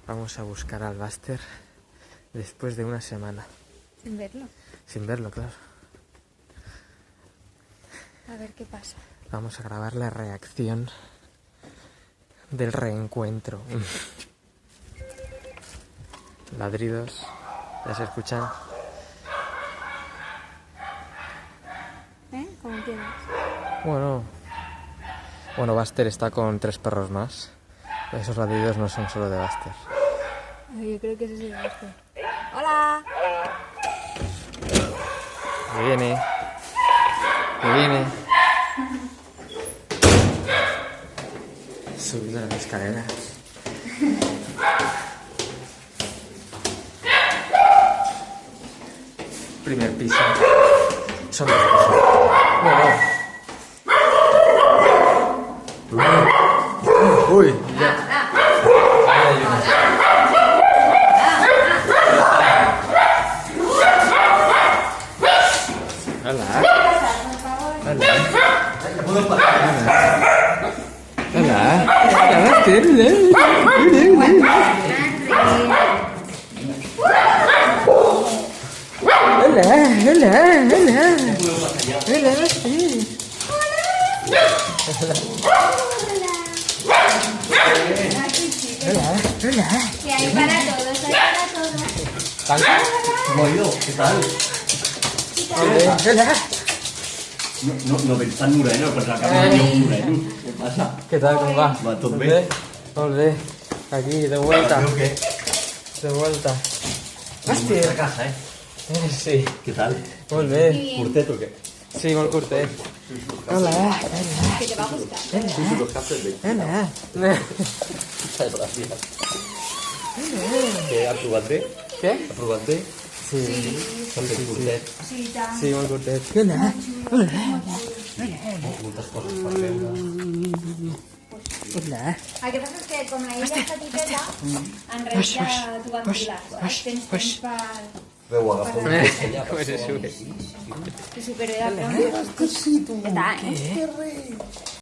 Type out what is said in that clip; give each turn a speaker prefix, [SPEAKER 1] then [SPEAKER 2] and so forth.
[SPEAKER 1] Vamos a buscar al Buster después de una semana.
[SPEAKER 2] Sin verlo.
[SPEAKER 1] Sin verlo, claro.
[SPEAKER 2] A ver qué pasa.
[SPEAKER 1] Vamos a grabar la reacción del reencuentro. Ladridos, ya se escuchan.
[SPEAKER 2] ¿Cómo quieres?
[SPEAKER 1] Bueno, Buster está con 3 perros más. Esos ladridos no son solo de Buster.
[SPEAKER 2] Yo creo que ese es el Buster. ¡Hola!
[SPEAKER 1] Que viene. Que viene. Subiendo las escaleras. Primer piso. Son 2 pisos. Uy, ya. Ahí hay uno. Hola. Hola. Hola.
[SPEAKER 2] Y hay para todos, hay para todos.
[SPEAKER 3] Como yo, ¿qué tal?
[SPEAKER 1] Hola.
[SPEAKER 3] No ves tan moreno, pues la cara de moreno. ¿Qué pasa?
[SPEAKER 1] ¿Qué tal? ¿Cómo va?
[SPEAKER 3] Va tot bé.
[SPEAKER 1] Volvé. Aquí, de vuelta.
[SPEAKER 3] ¿Qué?
[SPEAKER 1] De vuelta.
[SPEAKER 3] Hòstia, a casa,
[SPEAKER 1] Sí.
[SPEAKER 3] ¿Qué tal?
[SPEAKER 1] Volvé.
[SPEAKER 3] ¿Curtet o qué?
[SPEAKER 1] Sí, molt curtet. Hola.
[SPEAKER 2] Que te va a gustar.
[SPEAKER 3] Sí, los capes bé.
[SPEAKER 1] Hola.
[SPEAKER 3] Muchas gracias. Què, ha provat bé?
[SPEAKER 1] Què?
[SPEAKER 3] Ha provat bé?
[SPEAKER 1] Sí.
[SPEAKER 3] S'ha fet curtet.
[SPEAKER 2] Sí, tant.
[SPEAKER 1] Sí, molt curtet. Hola.
[SPEAKER 3] Moltes coses per veure.
[SPEAKER 1] Hola.
[SPEAKER 2] El que passa és que com la illa és petiteta, en realitat t'ho va enfilar, saps? Tens temps per...
[SPEAKER 3] Veu, agafa una costella
[SPEAKER 1] Com
[SPEAKER 3] per
[SPEAKER 1] se
[SPEAKER 3] sobre.
[SPEAKER 1] sube.
[SPEAKER 2] Que superé de pronto. Ja està,